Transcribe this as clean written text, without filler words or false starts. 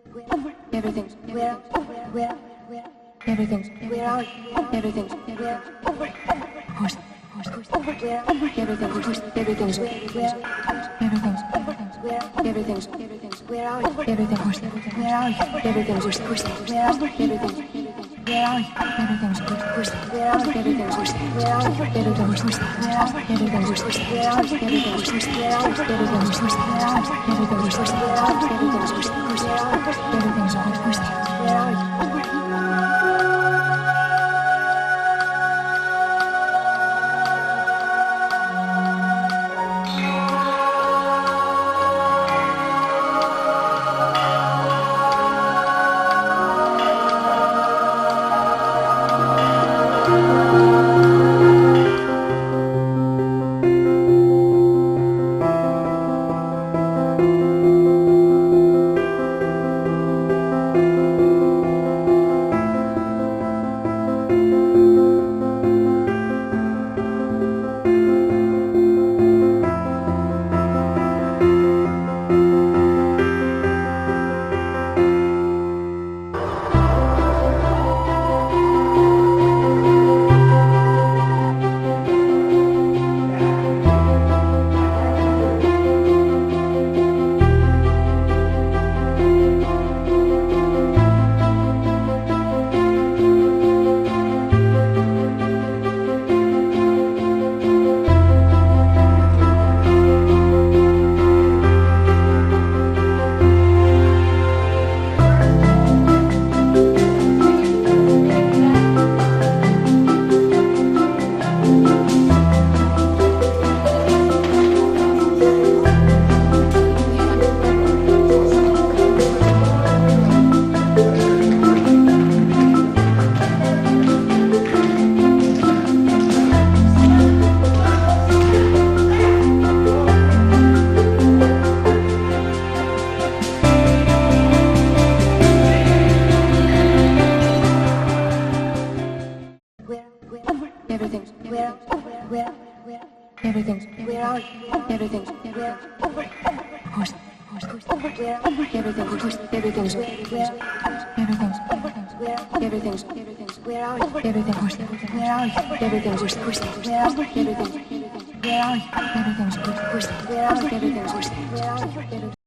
Everything's where everything's where are you? Everything's where who's where everything's where everything's where are you? Everything's where are you? Everything's where are you? Everything's where are you? Everything's where are you? Everything's where are you? Everything's where are you? Everything's where are you? Everything's where are you? Everything's where are you? Everything's where are you? Everything's where are you? Everything's where everything's where are you? Everything's where who's where everything's where everything's where are you? Everything's where are you? Everything's where are you? Everything's where are you? Everything's where are you? Everything's